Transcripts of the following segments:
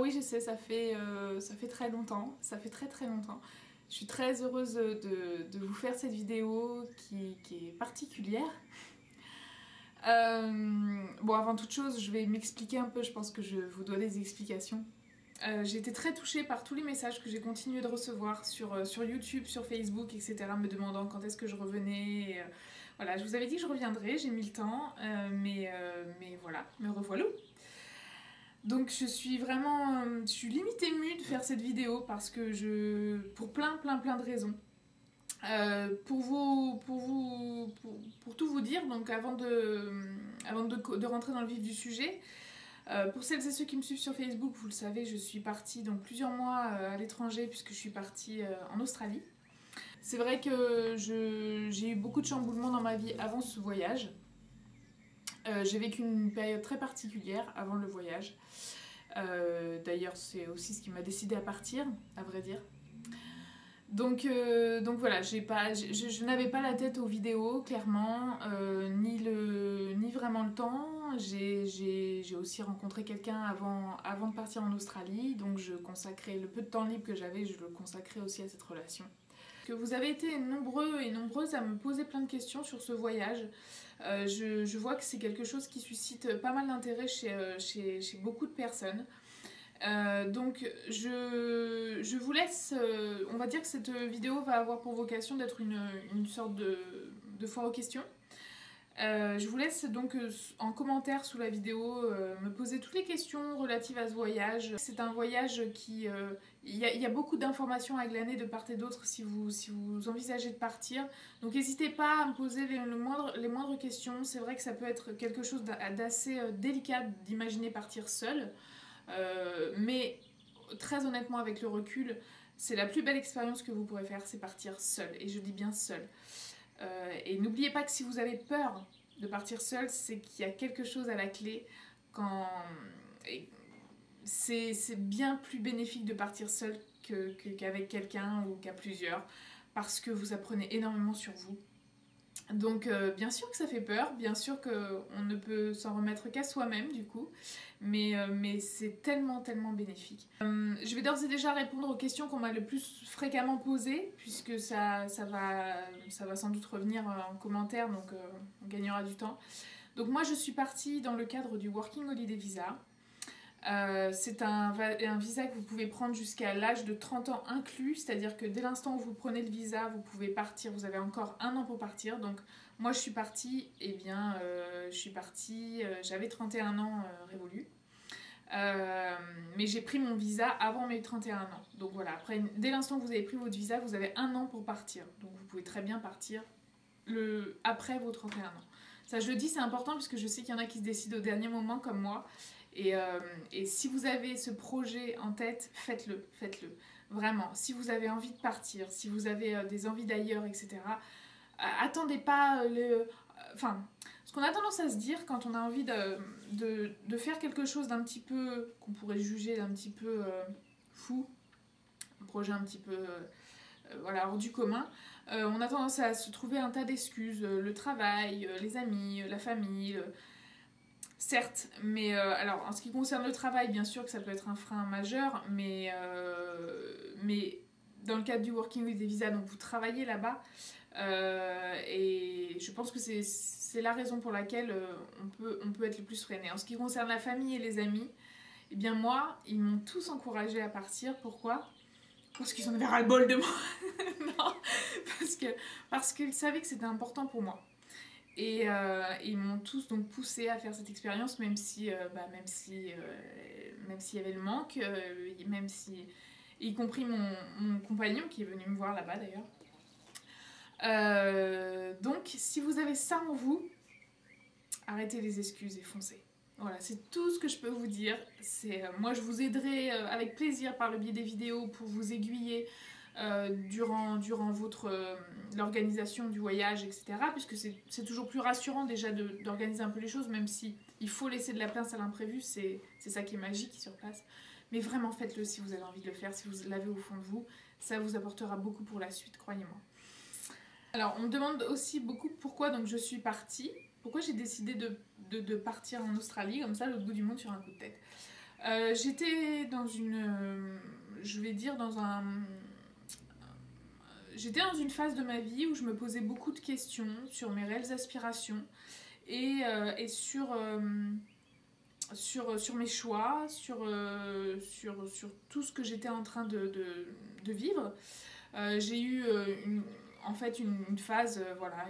oui, je sais, ça fait très longtemps, ça fait très très longtemps. Je suis très heureuse de vous faire cette vidéo qui est particulière. Bon, avant toute chose, je vais m'expliquer un peu, je pense que je vous dois des explications. J'ai été très touchée par tous les messages que j'ai continué de recevoir sur YouTube, sur Facebook, etc. me demandant quand est-ce que je revenais. Voilà, je vous avais dit que je reviendrais, j'ai mis le temps, mais voilà, me revoilà. Donc je suis vraiment, je suis limite émue de faire cette vidéo parce que pour plein de raisons. Pour tout vous dire, donc avant de rentrer dans le vif du sujet, pour celles et ceux qui me suivent sur Facebook, vous le savez, je suis partie donc plusieurs mois à l'étranger puisque je suis partie en Australie. C'est vrai que j'ai eu beaucoup de chamboulements dans ma vie avant ce voyage. J'ai vécu une période très particulière avant le voyage. D'ailleurs, c'est aussi ce qui m'a décidé à partir, à vrai dire. Donc voilà, je n'avais pas la tête aux vidéos, clairement, ni vraiment le temps. J'ai aussi rencontré quelqu'un avant de partir en Australie, donc je consacrais le peu de temps libre que j'avais, je le consacrais aussi à cette relation. Que vous avez été nombreux et nombreuses à me poser plein de questions sur ce voyage. Je vois que c'est quelque chose qui suscite pas mal d'intérêt chez beaucoup de personnes. Donc je vous laisse, on va dire que cette vidéo va avoir pour vocation d'être une sorte de foire aux questions. Je vous laisse donc en commentaire sous la vidéo me poser toutes les questions relatives à ce voyage. C'est un voyage qui... il y a beaucoup d'informations à glaner de part et d'autre si vous envisagez de partir. Donc n'hésitez pas à me poser les moindres questions. C'est vrai que ça peut être quelque chose d'assez délicat d'imaginer partir seul. Mais très honnêtement, avec le recul, c'est la plus belle expérience que vous pourrez faire, c'est partir seul. Et je dis bien seul. Et n'oubliez pas que si vous avez peur de partir seul, c'est qu'il y a quelque chose à la clé. C'est bien plus bénéfique de partir seul qu'avec quelqu'un ou qu'à plusieurs, parce que vous apprenez énormément sur vous. Donc bien sûr que ça fait peur, bien sûr qu'on ne peut s'en remettre qu'à soi-même du coup, mais c'est tellement bénéfique. Je vais d'ores et déjà répondre aux questions qu'on m'a le plus fréquemment posées, puisque ça va sans doute revenir en commentaire, donc on gagnera du temps. Donc moi je suis partie dans le cadre du Working Holiday Visa. C'est un visa que vous pouvez prendre jusqu'à l'âge de 30 ans inclus, c'est-à-dire que dès l'instant où vous prenez le visa, vous pouvez partir, vous avez encore un an pour partir. Donc moi je suis partie, j'avais 31 ans révolus. Mais j'ai pris mon visa avant mes 31 ans. Donc voilà, dès l'instant que vous avez pris votre visa, vous avez un an pour partir. Donc vous pouvez très bien partir après vos 31 ans. Ça je le dis, c'est important parce que je sais qu'il y en a qui se décident au dernier moment comme moi. Et si vous avez ce projet en tête, faites-le. Vraiment, si vous avez envie de partir, si vous avez des envies d'ailleurs, etc., attendez pas enfin, ce qu'on a tendance à se dire quand on a envie de faire quelque chose d'un petit peu, qu'on pourrait juger d'un petit peu fou, un projet un petit peu voilà, hors du commun, on a tendance à se trouver un tas d'excuses, le travail, les amis, la famille... Certes, mais alors en ce qui concerne le travail, bien sûr que ça peut être un frein majeur, mais dans le cadre du Working Holiday Visa, donc vous travaillez là-bas, et je pense que c'est la raison pour laquelle on peut être le plus freiné. En ce qui concerne la famille et les amis, eh bien moi, ils m'ont tous encouragée à partir. Pourquoi ? Parce qu'ils en avaient ras-le-bol de moi. Non, parce qu'ils savaient que c'était important pour moi. Et ils m'ont tous donc poussé à faire cette expérience, même s'il y avait le manque, y compris mon compagnon qui est venu me voir là-bas d'ailleurs. Donc si vous avez ça en vous, arrêtez les excuses et foncez. Voilà, c'est tout ce que je peux vous dire. Moi je vous aiderai avec plaisir par le biais des vidéos pour vous aiguiller durant l'organisation du voyage, etc. Puisque c'est toujours plus rassurant déjà d'organiser un peu les choses, même si il faut laisser de la place à l'imprévu, c'est ça qui est magique sur place. Mais vraiment faites-le si vous avez envie de le faire, si vous l'avez au fond de vous, ça vous apportera beaucoup pour la suite, croyez-moi. Alors on me demande aussi beaucoup pourquoi donc je suis partie, pourquoi j'ai décidé de partir en Australie comme ça, l'autre bout du monde sur un coup de tête. J'étais dans une... je vais dire dans un... J'étais dans une phase de ma vie où je me posais beaucoup de questions sur mes réelles aspirations et sur mes choix, sur tout ce que j'étais en train de vivre. J'ai eu en fait une phase, voilà,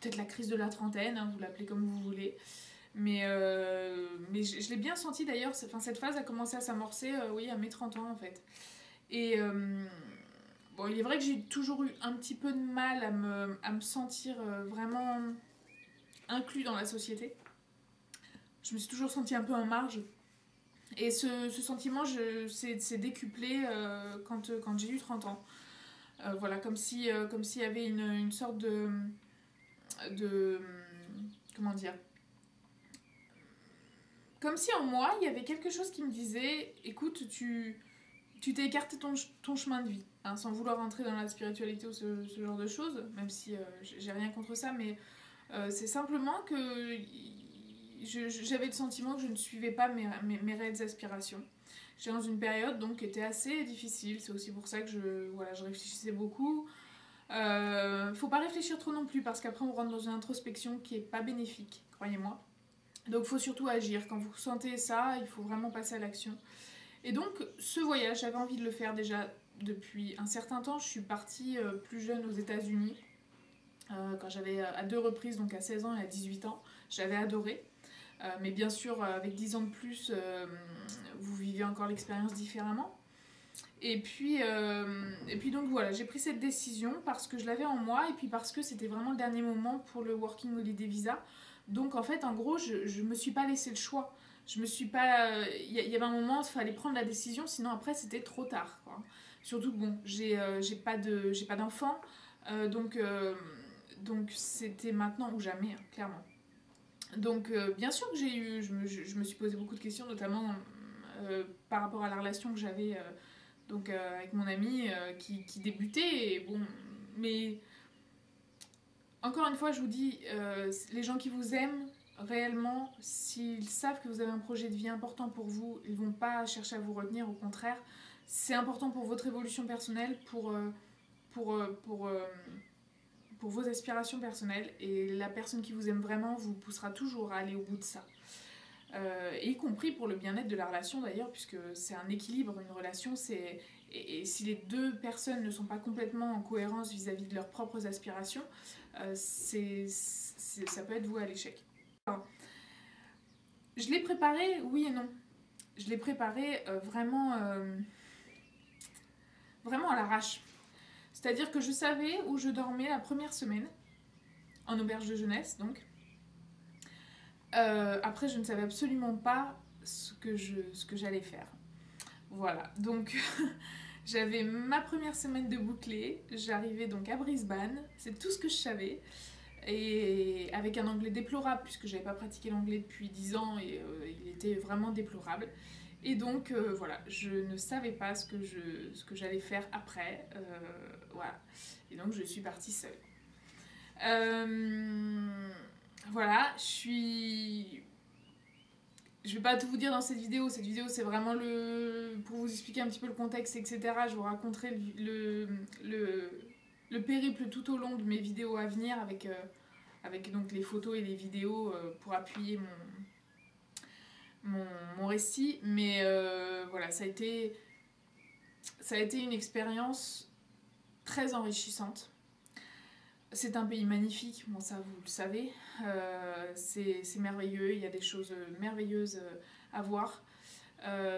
peut-être la crise de la trentaine, hein, vous l'appelez comme vous voulez. Mais je l'ai bien senti d'ailleurs, cette phase a commencé à s'amorcer oui, à mes 30 ans en fait. Et bon, il est vrai que j'ai toujours eu un petit peu de mal à me sentir vraiment inclus dans la société. Je me suis toujours sentie un peu en marge. Et ce sentiment s'est décuplé quand j'ai eu 30 ans. Voilà, comme s'il y avait une sorte de... Comment dire? Comme si en moi, il y avait quelque chose qui me disait, écoute, tu t'es écarté ton chemin de vie, hein, sans vouloir rentrer dans la spiritualité ou ce genre de choses, même si j'ai rien contre ça, mais c'est simplement que j'avais le sentiment que je ne suivais pas mes réelles aspirations. J'étais dans une période donc qui était assez difficile, c'est aussi pour ça que je réfléchissais beaucoup. Faut pas réfléchir trop non plus parce qu'après on rentre dans une introspection qui est pas bénéfique, croyez-moi. Donc il faut surtout agir. Quand vous sentez ça, il faut vraiment passer à l'action. Et donc ce voyage, j'avais envie de le faire déjà depuis un certain temps. Je suis partie plus jeune aux États-Unis quand j'avais à 2 reprises, donc à 16 ans et à 18 ans. J'avais adoré. Mais bien sûr, avec 10 ans de plus, vous vivez encore l'expérience différemment. Et puis donc voilà, j'ai pris cette décision parce que je l'avais en moi et puis parce que c'était vraiment le dernier moment pour le Working Holiday Visa. Donc en fait, en gros, je me suis pas laissé le choix. Je me suis pas... Il y avait un moment, il fallait prendre la décision, sinon après c'était trop tard, quoi. Surtout que bon, j'ai pas d'enfant, donc c'était maintenant ou jamais, hein, clairement. Donc bien sûr que je me suis posé beaucoup de questions, notamment par rapport à la relation que j'avais avec mon ami qui débutait. Et bon, mais encore une fois, je vous dis, les gens qui vous aiment réellement, s'ils savent que vous avez un projet de vie important pour vous, ils vont pas chercher à vous retenir, au contraire. C'est important pour votre évolution personnelle, pour, euh, pour, euh, pour vos aspirations personnelles. Et la personne qui vous aime vraiment vous poussera toujours à aller au bout de ça. Y compris pour le bien-être de la relation d'ailleurs, puisque c'est un équilibre, une relation, et si les deux personnes ne sont pas complètement en cohérence vis-à-vis de leurs propres aspirations, ça peut être voué à l'échec. Enfin, je l'ai préparé, oui et non. Je l'ai préparé vraiment à l'arrache. C'est-à-dire que je savais où je dormais la première semaine, en auberge de jeunesse donc. Après, je ne savais absolument pas ce que j'allais faire. Voilà, donc j'avais ma première semaine de bouclée, j'arrivais donc à Brisbane, c'est tout ce que je savais. Et avec un anglais déplorable, puisque j'avais pas pratiqué l'anglais depuis 10 ans et il était vraiment déplorable. Et donc voilà, je ne savais pas ce que j'allais faire après. Voilà. Et donc je suis partie seule. Voilà, je vais pas tout vous dire dans cette vidéo c'est vraiment pour vous expliquer un petit peu le contexte, etc. Je vous raconterai le périple tout au long de mes vidéos à venir avec donc les photos et les vidéos pour appuyer mon récit. Mais voilà, ça a été une expérience très enrichissante. C'est un pays magnifique, bon ça vous le savez, c'est merveilleux, il y a des choses merveilleuses à voir,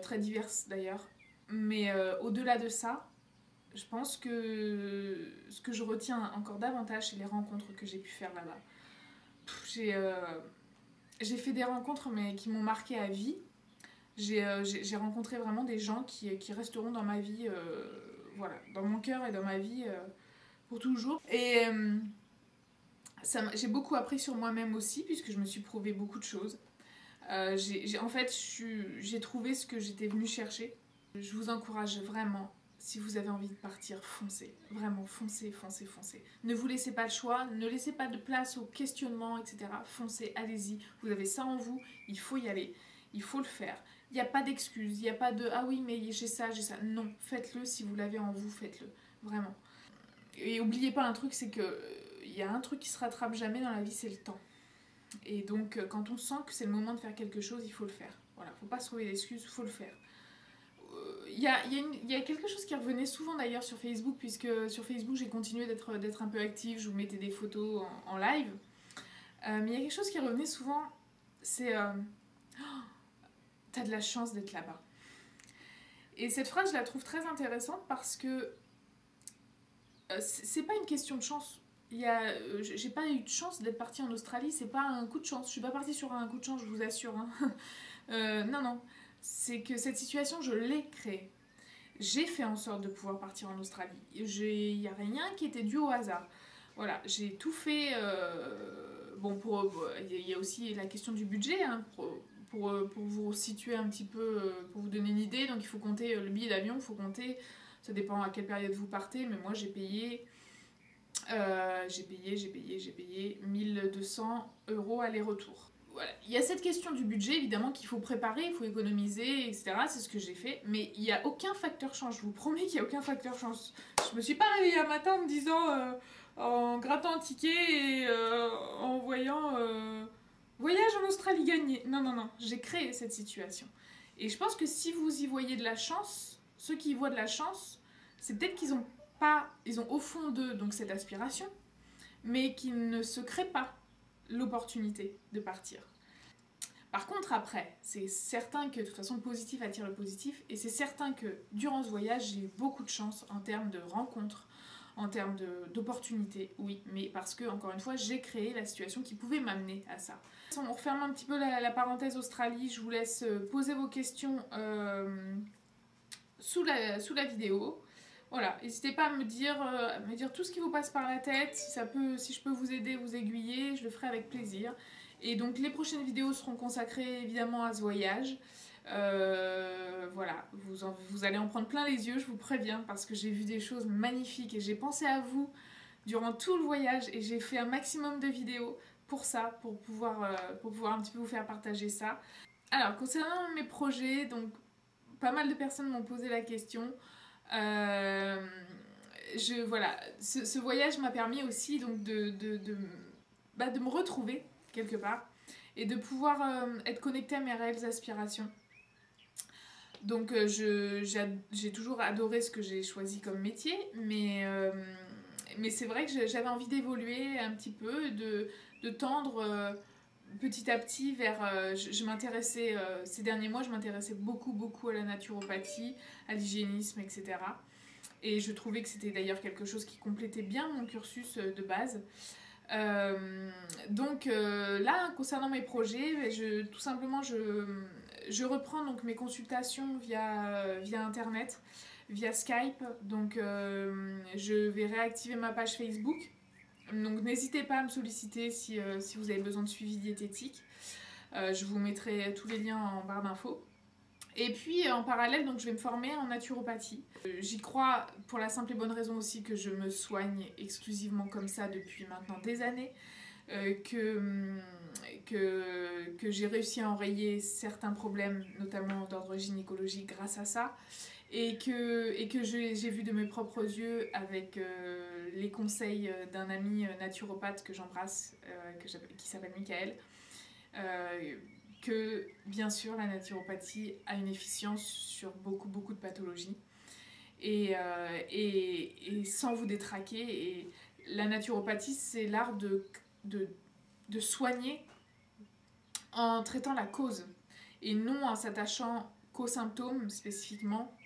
très diverses d'ailleurs. Mais au-delà de ça, je pense que ce que je retiens encore davantage, c'est les rencontres que j'ai pu faire là-bas. J'ai fait des rencontres mais qui m'ont marqué à vie. J'ai rencontré vraiment des gens qui resteront dans ma vie, voilà, dans mon cœur et dans ma vie pour toujours. Et j'ai beaucoup appris sur moi-même aussi, puisque je me suis prouvé beaucoup de choses. En fait, j'ai trouvé ce que j'étais venue chercher. Je vous encourage vraiment, si vous avez envie de partir, foncez. Vraiment, foncez, foncez, foncez. Ne vous laissez pas le choix, ne laissez pas de place au questionnement, etc. Foncez, allez-y. Vous avez ça en vous, il faut y aller, il faut le faire. Il n'y a pas d'excuse, il n'y a pas de ah oui mais j'ai ça, j'ai ça. Non, faites-le si vous l'avez en vous, faites-le. Vraiment. Et oubliez pas un truc, c'est que il y a un truc qui se rattrape jamais dans la vie, c'est le temps. Et donc quand on sent que c'est le moment de faire quelque chose, il faut le faire. Voilà, faut pas se trouver d'excuses, il faut le faire. Il y a quelque chose qui revenait souvent d'ailleurs sur Facebook, puisque sur Facebook j'ai continué d'être un peu active, je vous mettais des photos en live. Mais il y a quelque chose qui revenait souvent, c'est t'as de la chance d'être là-bas. Et cette phrase, je la trouve très intéressante parce que c'est pas une question de chance. J'ai pas eu de chance d'être partie en Australie, c'est pas un coup de chance. Je suis pas partie sur un coup de chance, je vous assure. Hein. Non, non. C'est que cette situation, je l'ai créée. J'ai fait en sorte de pouvoir partir en Australie. Il n'y a rien qui était dû au hasard. Voilà, j'ai tout fait. Bon, il y a aussi la question du budget, hein, pour vous situer un petit peu, pour vous donner une idée. Donc il faut compter le billet d'avion, il faut compter. Ça dépend à quelle période vous partez, mais moi j'ai payé 1200 € aller-retour. Voilà. Il y a cette question du budget, évidemment, qu'il faut préparer, il faut économiser, etc. C'est ce que j'ai fait. Mais il n'y a aucun facteur chance. Je vous promets qu'il n'y a aucun facteur chance. Je me suis pas réveillée un matin en me disant, en grattant un ticket et en voyant voyage en Australie gagné. Non, non, non. J'ai créé cette situation. Et je pense que si vous y voyez de la chance, ceux qui y voient de la chance, c'est peut-être qu'ils ont pas, ils ont au fond d'eux donc cette aspiration, mais qu'ils ne se créent pas l'opportunité de partir. Par contre, après, c'est certain que de toute façon le positif attire le positif, et c'est certain que durant ce voyage, j'ai eu beaucoup de chance en termes de rencontres, en termes d'opportunités, oui, mais parce que, encore une fois, j'ai créé la situation qui pouvait m'amener à ça. On referme un petit peu la parenthèse Australie, je vous laisse poser vos questions sous la vidéo. Voilà, n'hésitez pas à me dire tout ce qui vous passe par la tête, si je peux vous aider, vous aiguiller, je le ferai avec plaisir. Et donc les prochaines vidéos seront consacrées évidemment à ce voyage. Voilà, vous allez en prendre plein les yeux, je vous préviens, parce que j'ai vu des choses magnifiques et j'ai pensé à vous durant tout le voyage et j'ai fait un maximum de vidéos pour ça, pour pouvoir un petit peu vous faire partager ça. Alors, concernant mes projets, donc pas mal de personnes m'ont posé la question. Voilà, ce voyage m'a permis aussi donc de me retrouver quelque part et de pouvoir être connectée à mes réelles aspirations. Donc j'ai toujours adoré ce que j'ai choisi comme métier, mais c'est vrai que j'avais envie d'évoluer un petit peu, de tendre petit à petit vers... je m'intéressais, ces derniers mois, je m'intéressais beaucoup à la naturopathie, à l'hygiénisme, etc. Et je trouvais que c'était d'ailleurs quelque chose qui complétait bien mon cursus de base. Donc là, concernant mes projets, tout simplement, je reprends donc mes consultations via Internet, via Skype. Donc je vais réactiver ma page Facebook. Donc n'hésitez pas à me solliciter si vous avez besoin de suivi diététique. Je vous mettrai tous les liens en barre d'infos. Et puis en parallèle, donc, je vais me former en naturopathie. J'y crois pour la simple et bonne raison aussi que je me soigne exclusivement comme ça depuis maintenant des années. Que j'ai réussi à enrayer certains problèmes, notamment d'ordre gynécologique, grâce à ça. Et que j'ai vu de mes propres yeux avec les conseils d'un ami naturopathe que j'embrasse, qui s'appelle Michael, que bien sûr la naturopathie a une efficience sur beaucoup de pathologies et sans vous détraquer. Et la naturopathie, c'est l'art de soigner en traitant la cause et non en s'attachant qu'aux symptômes spécifiquement.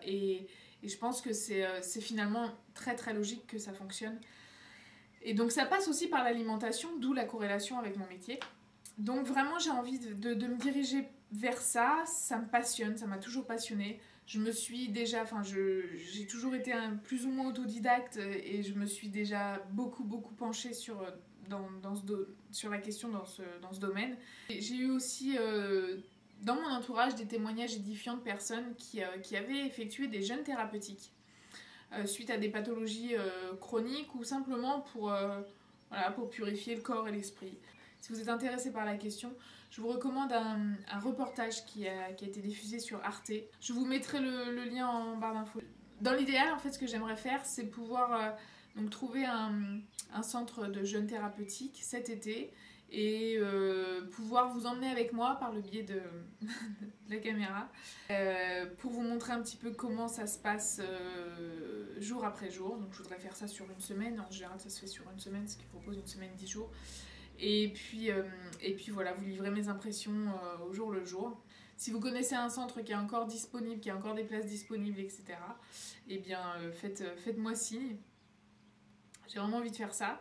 Et je pense que c'est finalement très logique que ça fonctionne. Et donc ça passe aussi par l'alimentation, d'où la corrélation avec mon métier. Donc vraiment j'ai envie de me diriger vers ça, ça me passionne, ça m'a toujours passionnée. J'ai toujours été plus ou moins autodidacte et je me suis déjà beaucoup penchée sur la question dans ce domaine. J'ai eu aussi dans mon entourage des témoignages édifiants de personnes qui avaient effectué des jeûnes thérapeutiques suite à des pathologies chroniques ou simplement pour purifier le corps et l'esprit. Si vous êtes intéressé par la question, je vous recommande un reportage qui a été diffusé sur Arte. Je vous mettrai le lien en barre d'infos. Dans l'idéal, en fait, ce que j'aimerais faire, c'est pouvoir donc trouver un centre de jeunes thérapeutiques cet été et pouvoir vous emmener avec moi par le biais de la caméra pour vous montrer un petit peu comment ça se passe jour après jour. Donc je voudrais faire ça sur une semaine. En général, ça se fait sur une semaine, ce qui propose une semaine 10 jours. Et puis voilà, vous livrez mes impressions au jour le jour. Si vous connaissez un centre qui est encore disponible, qui a encore des places disponibles, etc., eh bien faites-moi signe. J'ai vraiment envie de faire ça.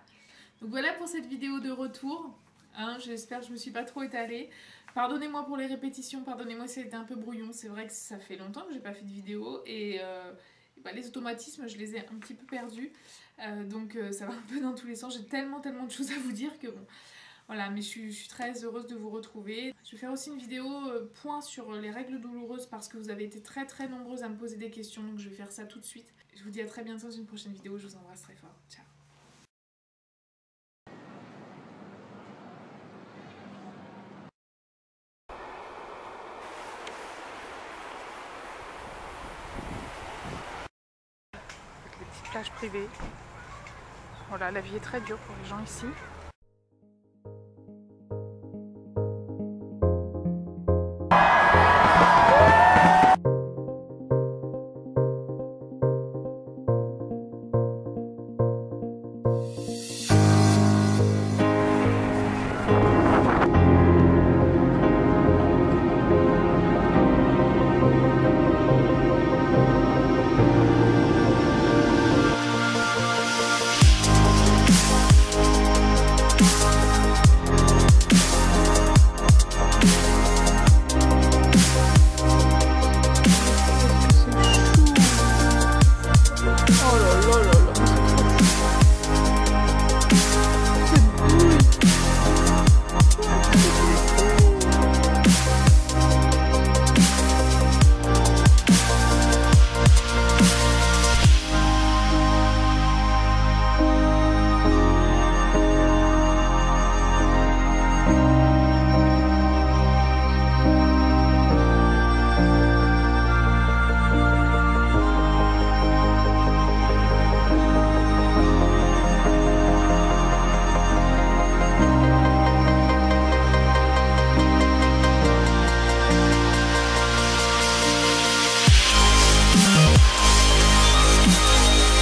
Donc voilà pour cette vidéo de retour. Hein, j'espère que je ne me suis pas trop étalée. Pardonnez-moi pour les répétitions, pardonnez-moi si c'était un peu brouillon. C'est vrai que ça fait longtemps que je n'ai pas fait de vidéo et les automatismes, je les ai un petit peu perdus. Donc ça va un peu dans tous les sens. J'ai tellement de choses à vous dire que bon... Voilà, mais je suis très heureuse de vous retrouver. Je vais faire aussi une vidéo point sur les règles douloureuses parce que vous avez été très nombreuses à me poser des questions, donc je vais faire ça tout de suite. Je vous dis à très bientôt dans une prochaine vidéo, je vous embrasse très fort. Ciao. Les petites plages privées. Voilà, la vie est très dure pour les gens ici.